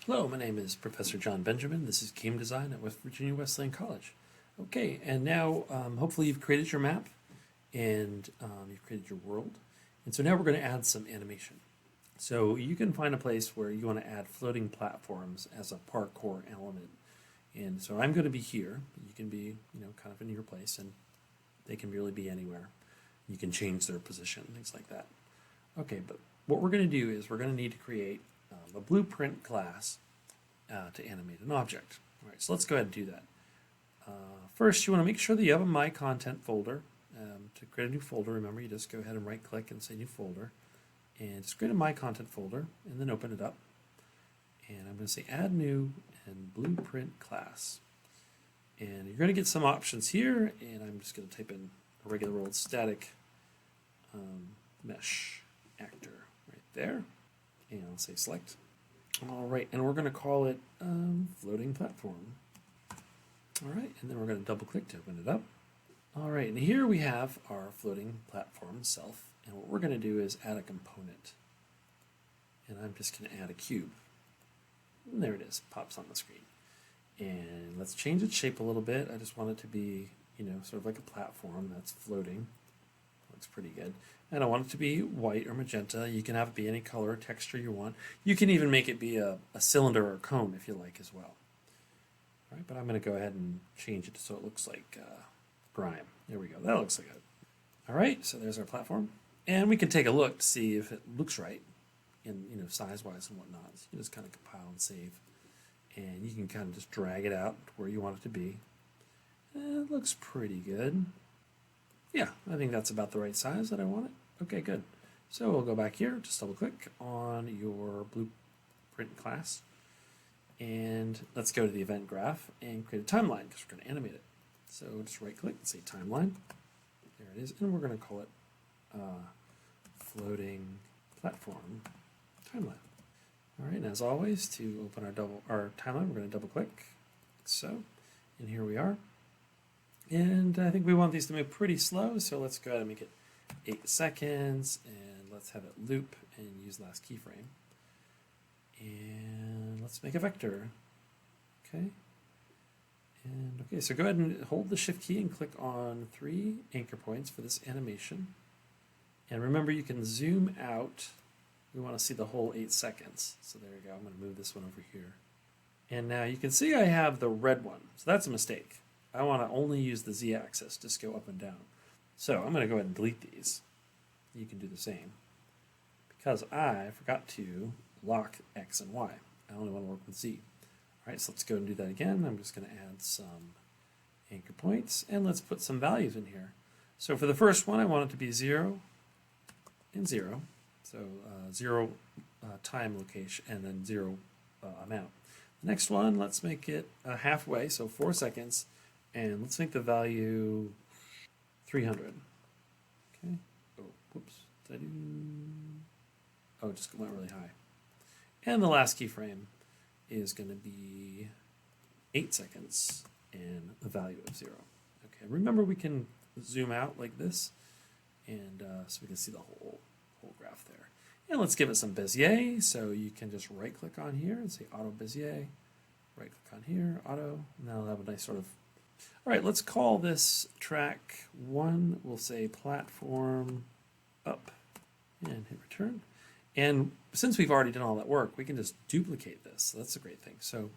Hello, my name is Professor John Benjamin. This is Game Design at West Virginia Wesleyan College. Okay, and now hopefully you've created your map and you've created your world. And so now we're going to add some animation. So you can find a place where you want to add floating platforms as a parkour element. And so I'm going to be here. You can be, kind of in your place, and they can really be anywhere. You can change their position, things like that. Okay, but what we're going to do is we're going to need to create a blueprint class to animate an object. All right, so let's go ahead and do that. First, you want to make sure that you have a My Content folder. To create a new folder, remember, you just go ahead and right-click and say New Folder. And just create a My Content folder, and then open it up. And I'm going to say Add New and Blueprint Class. And you're going to get some options here, and I'm just going to type in a regular old static mesh actor right there. And I'll say Select. All right, and we're going to call it Floating Platform. All right, and then we're going to double click to open it up. All right, and here we have our floating platform itself. And what we're going to do is add a component. And I'm just going to add a cube. And there it is, pops on the screen. And let's change its shape a little bit. I just want it to be, sort of like a platform that's floating. Looks pretty good. And I want it to be white or magenta. You can have it be any color or texture you want. You can even make it be a cylinder or a cone if you like as well. All right, but I'm going to go ahead and change it so it looks like grime. There we go. That looks like it. All right, so there's our platform. And we can take a look to see if it looks right in size-wise and whatnot. So you just kind of compile and save. And you can kind of just drag it out to where you want it to be. And it looks pretty good. Yeah, I think that's about the right size that I want it. Okay, good. So we'll go back here, just double click on your blueprint class. And let's go to the event graph and create a timeline because we're going to animate it. So just right click and say timeline. There it is. And we're going to call it floating platform timeline. All right, and as always, to open our timeline, we're going to double click, like so, and here we are. And I think we want these to move pretty slow, so let's go ahead and make it 8 seconds, and let's have it loop and use last keyframe. And let's make a vector. Okay. And okay, so go ahead and hold the Shift key and click on 3 anchor points for this animation. And remember, you can zoom out. We want to see the whole 8 seconds. So there you go. I'm going to move this one over here. And now you can see I have the red one. So that's a mistake. I want to only use the Z-axis, just go up and down. So I'm going to go ahead and delete these. You can do the same. Because I forgot to lock X and Y. I only want to work with Z. All right, so let's go and do that again. I'm just going to add some anchor points. And let's put some values in here. So for the first one, I want it to be 0 and 0. So 0 time location and then 0 amount. The next one, let's make it halfway, so 4 seconds. And let's make the value 300. Okay. Oh, whoops. Did I do? Oh, it just went really high. And the last keyframe is going to be 8 seconds and the value of 0. Okay. Remember, we can zoom out like this, and so we can see the whole graph there. And let's give it some Bezier. So you can just right-click on here and say Auto Bezier. Right-click on here, Auto. And that'll have a nice sort of. All right, let's call this track 1. We'll say platform up and hit return. And since we've already done all that work, we can just duplicate this. So that's a great thing. So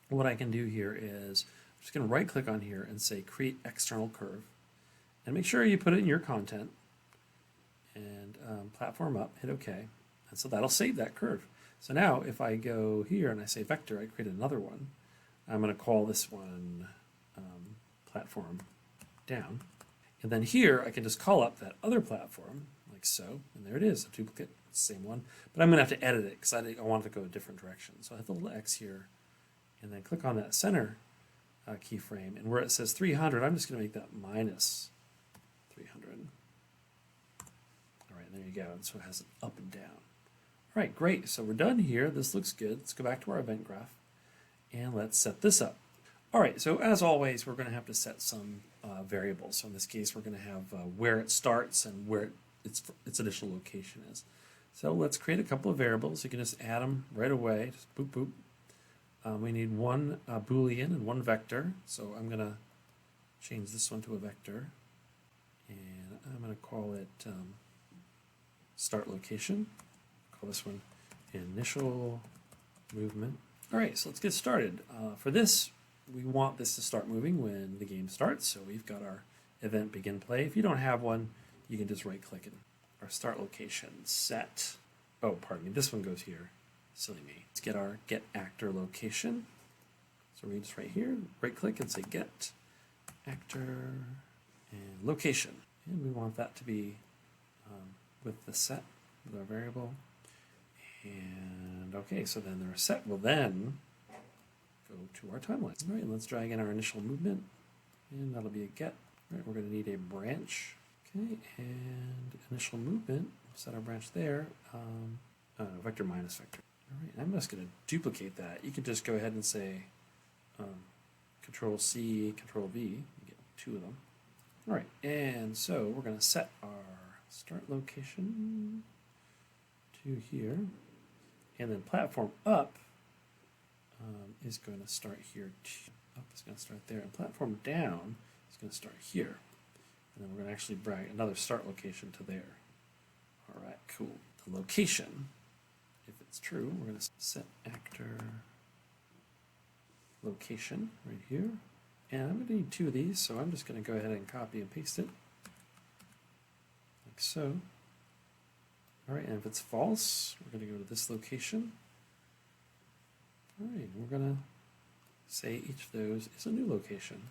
what I can do here is I'm just going to right click on here and say create external curve. And make sure you put it in your content. And platform up, hit OK. And so that'll save that curve. So now if I go here and I say vector, I create another one. I'm going to call this one platform down. And then here I can just call up that other platform like so. And there it is, a duplicate, same one. But I'm going to have to edit it because I want it to go a different direction. So I hit the little X here and then click on that center keyframe. And where it says 300, I'm just going to make that minus 300. All right, there you go. And so it has it up and down. All right, great. So we're done here. This looks good. Let's go back to our event graph and let's set this up. All right, so as always, we're going to have to set some variables. So in this case, we're going to have where it starts and where its initial location is. So let's create a couple of variables. You can just add them right away. Just boop, boop. We need one Boolean and one vector. So I'm going to change this one to a vector. And I'm going to call it start location. Call this one initial movement. All right, so let's get started. For this, we want this to start moving when the game starts. So we've got our event begin play. If you don't have one, you can just right click it. Our start location set. Oh, pardon me. This one goes here. Silly me. Let's get our get actor location. So we just right here, right click and say get actor and location. And we want that to be with the set, with our variable. And okay, so then our set will then go to our timeline. All right, let's drag in our initial movement, and that'll be a get. All right, we're going to need a branch. Okay, and initial movement, set our branch there, vector minus vector. All right, I'm just going to duplicate that. You can just go ahead and say Control C, Control V, you get two of them. All right, and so we're going to set our start location to here, and then platform up is going to start here. Up is going to start there, and platform down is going to start here. And then we're going to actually drag another start location to there. All right, cool. The location, if it's true, we're going to set actor location right here. And I'm going to need two of these, so I'm just going to go ahead and copy and paste it. Like so. All right, and if it's false, we're going to go to this location. All right, we're going to say each of those is a new location.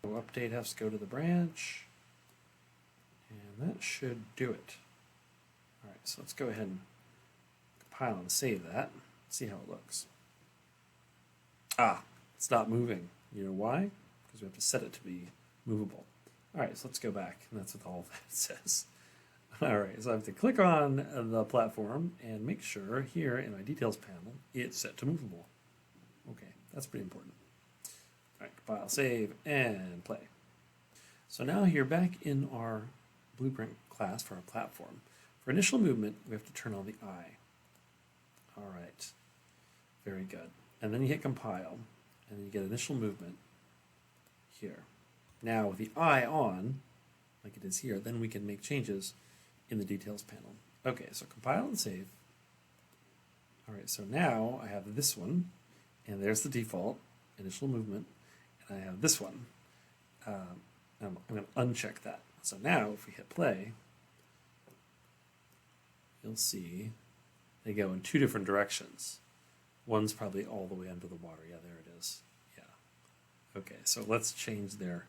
So update has to go to the branch. And that should do it. All right, so let's go ahead and compile and save that. See how it looks. Ah, it's not moving. You know why? Because we have to set it to be movable. All right, so let's go back, and that's what all that says. All right, so I have to click on the platform and make sure here in my details panel it's set to movable. Okay, that's pretty important. All right, compile, save, and play. So now here back in our blueprint class for our platform. For initial movement, we have to turn on the eye. All right, very good. And then you hit compile, and you get initial movement here. Now with the eye on, like it is here, then we can make changes in the details panel. Okay, so compile and save. All right, so now I have this one, and there's the default initial movement, and I have this one. I'm going to uncheck that. So now if we hit play, you'll see they go in two different directions. One's probably all the way under the water. Yeah, there it is. Yeah. Okay, so let's change there.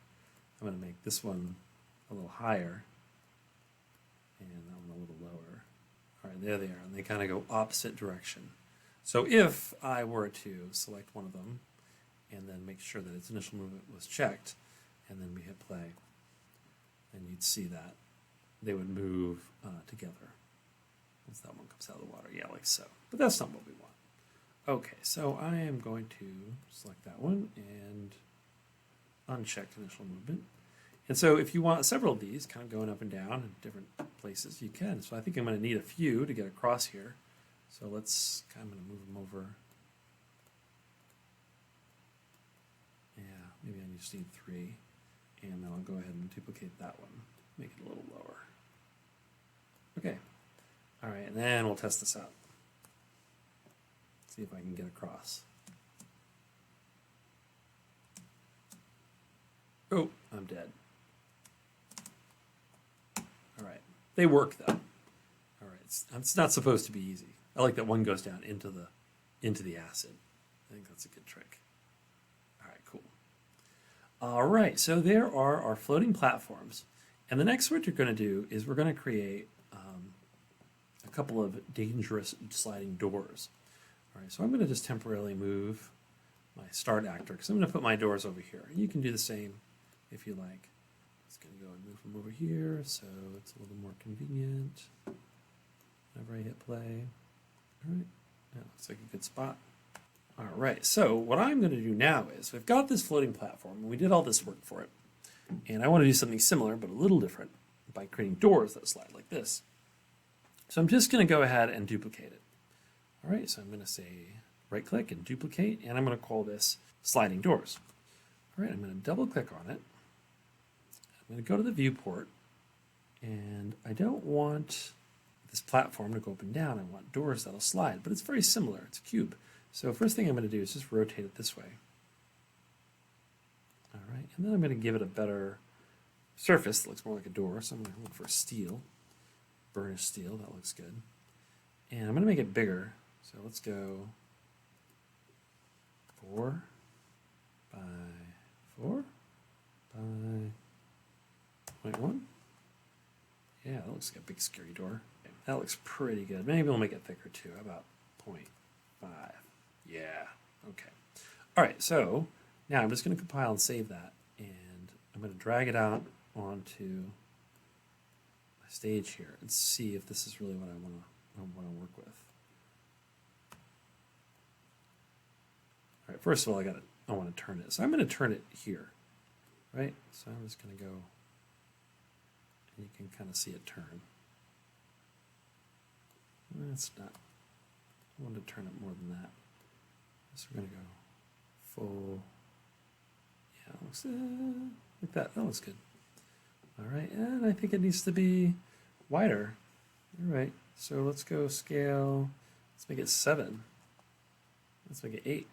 I'm going to make this one a little higher and that one a little lower. All right, there they are, and they kind of go opposite direction. So if I were to select one of them and then make sure that its initial movement was checked, and then we hit play, and you'd see that they would move together once that one comes out of the water. Yeah, like so. But that's not what we want. Okay, so I am going to select that one and uncheck initial movement. And so if you want several of these kind of going up and down in different places, you can. So I think I'm going to need a few to get across here. So I'm going to move them over. Yeah, maybe I just need 3. And then I'll go ahead and duplicate that one. Make it a little lower. Okay. All right, and then we'll test this out. See if I can get across. Oh, I'm dead. All right. They work, though. All right. It's not supposed to be easy. I like that one goes down into the acid. I think that's a good trick. All right, cool. All right, so there are our floating platforms. And the next what you're going to do is we're going to create a couple of dangerous sliding doors. All right, so I'm going to just temporarily move my start actor because I'm going to put my doors over here. And you can do the same if you like. Just going to go and move them over here so it's a little more convenient. Whenever I hit play. All right, that looks like a good spot. All right, so what I'm going to do now is we've got this floating platform, and we did all this work for it. And I want to do something similar, but a little different, by creating doors that slide like this. So I'm just going to go ahead and duplicate it. All right, so I'm going to say right click and duplicate, and I'm going to call this sliding doors. All right, I'm going to double click on it. I'm going to go to the viewport, and I don't want this platform to go up and down. I want doors that'll slide, but it's very similar. It's a cube. So first thing I'm going to do is just rotate it this way. All right, and then I'm going to give it a better surface that looks more like a door. So I'm going to look for steel, burnished steel. That looks good. And I'm going to make it bigger. So let's go 4 by 4 by 0.1. Yeah, that looks like a big scary door. Okay, that looks pretty good. Maybe we'll make it thicker too. How about 0.5? Yeah, okay. All right, so now I'm just going to compile and save that. And I'm going to drag it out onto my stage here and see if this is really what I want to work with. All right, first of all, I want to turn it. So I'm going to turn it here, right? So I'm just going to go, and you can kind of see it turn. That's not, I want to turn it more than that. So we're going to go full, yeah, it looks like that. That looks good. All right, and I think it needs to be wider. All right, so let's go scale, let's make it 7. Let's make it 8.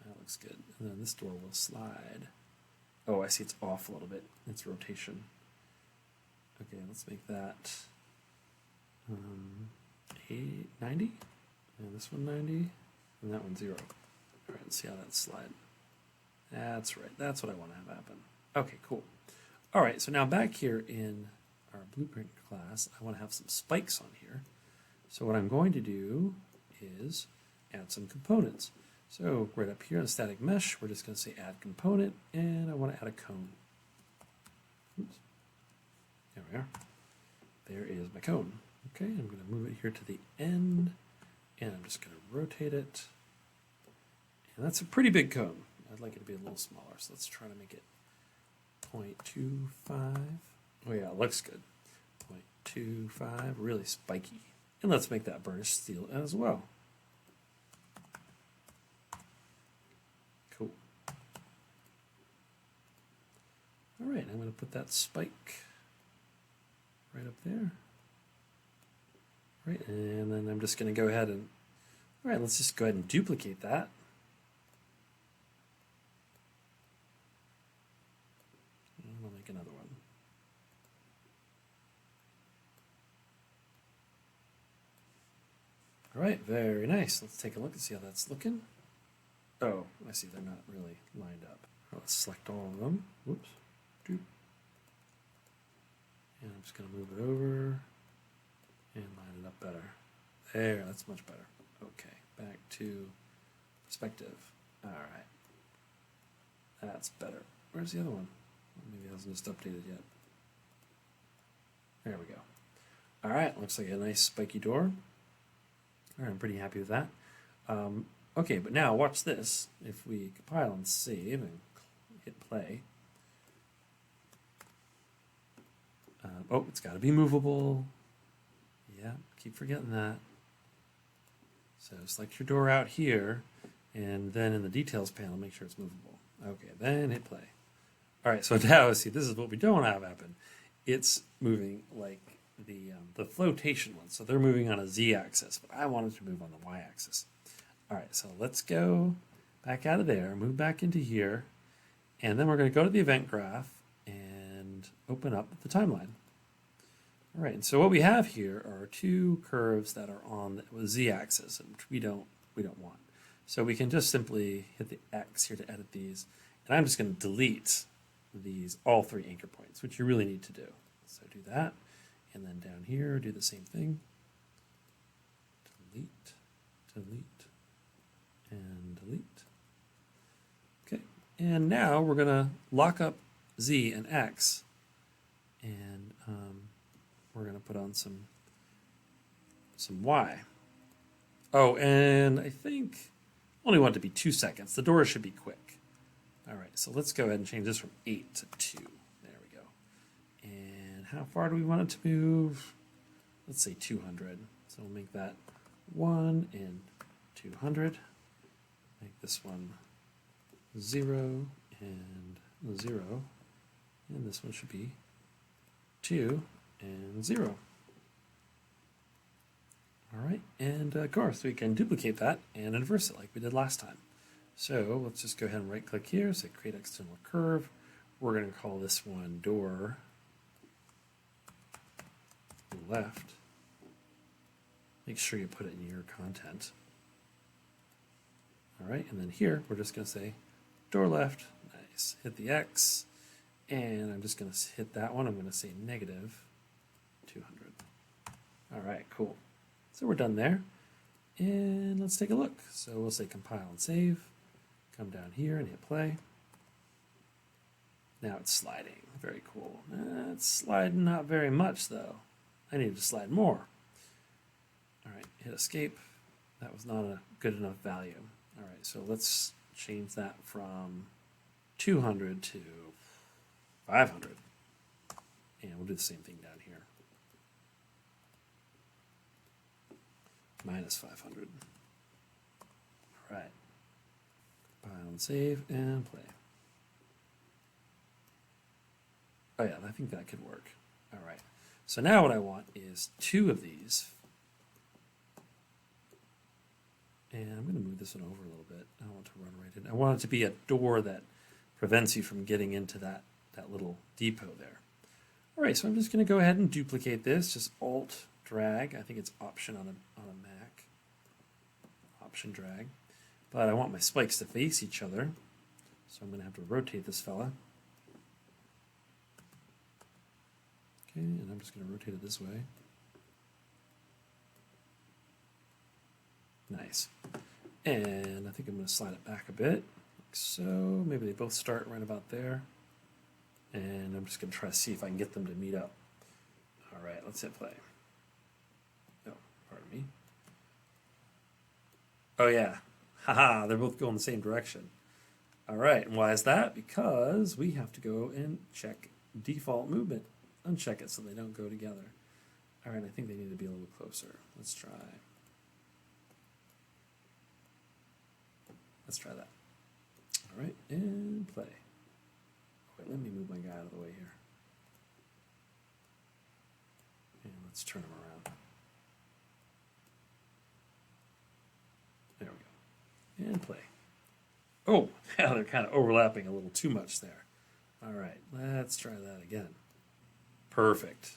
That looks good. And then this door will slide. Oh, I see it's off a little bit. It's rotation. Okay, let's make that 90. And this one 90. And that one 0. All right, let's see how that's slide. That's right. That's what I want to have happen. Okay, cool. All right, so now back here in our blueprint class, I want to have some spikes on here. So what I'm going to do is add some components. So right up here in static mesh, we're just going to say add component, and I want to add a cone. Oops. There we are. There is my cone. Okay, I'm going to move it here to the end, and I'm just going to rotate it. And that's a pretty big cone. I'd like it to be a little smaller, so let's try to make it 0.25. Oh yeah, it looks good. 0.25, really spiky. And let's make that burnished steel as well. Cool. All right, I'm going to put that spike right up there. Right, and then I'm just going to go ahead and, all right, let's just go ahead and duplicate that. And we'll make another one. All right, very nice. Let's take a look and see how that's looking. Oh, I see they're not really lined up. Let's select all of them. Whoops. Doop. And I'm just going to move it over and line it up better. There, that's much better. Okay, back to perspective. All right. That's better. Where's the other one? Maybe it hasn't just updated yet. There we go. All right, looks like a nice spiky door. All right, I'm pretty happy with that. Okay, but now watch this. If we compile and save and hit play. Oh, it's got to be movable. Yeah, keep forgetting that. So select your door out here, and then in the details panel, make sure it's movable. Okay, then hit play. All right, so now see, this is what we don't have happen. It's moving like the flotation one. So they're moving on a z-axis, but I want it to move on the y-axis. All right, so let's go back out of there, move back into here, and then we're going to go to the event graph and open up the timeline. All right, and so what we have here are two curves that are on the z-axis, which we don't want. So we can just simply hit the X here to edit these, and I'm just going to delete these all 3 anchor points, which you really need to do. So do that, and then down here do the same thing. Delete, delete, and delete. Okay, and now we're going to lock up Z and X, and we're going to put on some Y. Oh, and I think I only want it to be 2 seconds. The door should be quick. All right, so let's go ahead and change this from 8 to 2. There we go. And how far do we want it to move? let's say 200. So we'll make that 1 and 200. Make this one 0 and 0. And this one should be 2 and 0. All right, and of course we can duplicate that and inverse it like we did last time. So let's just go ahead and right click here, say create external curve. We're going to call this one door left. Make sure you put it in your content. All right, and then here we're just going to say door left. Nice. Hit the X, and I'm just going to hit that one. I'm going to say negative 200. All right, cool. So we're done there. And let's take a look. So we'll say compile and save. Come down here and hit play. Now it's sliding. Very cool. It's sliding not very much though. I need to slide more. All right, hit escape. That was not a good enough value. All right, so let's change that from 200 to 500. And we'll do the same thing down here. Minus 500. All right. Compile and save and play. Oh yeah, I think that could work. All right. So now what I want is 2 of these. And I'm going to move this one over a little bit. I don't want to run right in. I want it to be a door that prevents you from getting into that little depot there. All right, so I'm just going to go ahead and duplicate this. Just Alt drag. I think it's Option on a Mac. Option drag. But I want my spikes to face each other. So I'm going to have to rotate this fella. Okay, and I'm just going to rotate it this way. Nice. And I think I'm going to slide it back a bit, like so. Maybe they both start right about there. And I'm just going to try to see if I can get them to meet up. All right, let's hit play. Oh, pardon me. Oh, yeah. Haha, they're both going the same direction. All right, and why is that? Because we have to go and check default movement. Uncheck it so they don't go together. All right, I think they need to be a little closer. Let's try. Let's try that. All right, and play. Wait, let me move my guy out of the way here. And let's turn him around. There we go. And play. Oh, yeah, they're kind of overlapping a little too much there. All right, let's try that again. Perfect.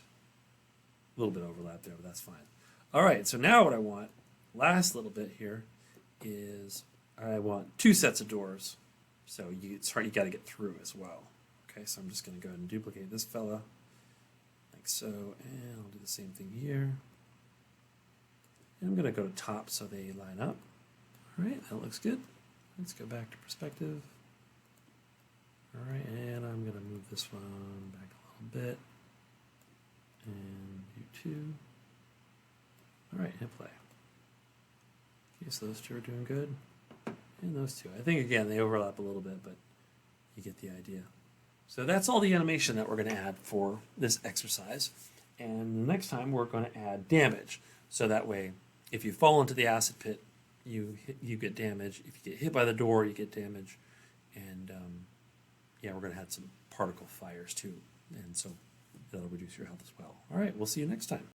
A little bit of overlap there, but that's fine. All right, so now what I want, last little bit here, is I want 2 sets of doors. So it's hard, you got to get through as well. Okay, so I'm just going to go ahead and duplicate this fella, like so, and I'll do the same thing here. And I'm going to go to top so they line up. All right, that looks good. Let's go back to perspective. All right, and I'm going to move this one back a little bit. And you 2. All right, hit play. Okay, so those 2 are doing good. And those 2. I think, again, they overlap a little bit, but you get the idea. So that's all the animation that we're going to add for this exercise. And next time, we're going to add damage. So that way, if you fall into the acid pit, you get damage. If you get hit by the door, you get damage. And, yeah, we're going to add some particle fires, too. And so that'll reduce your health as well. All right, we'll see you next time.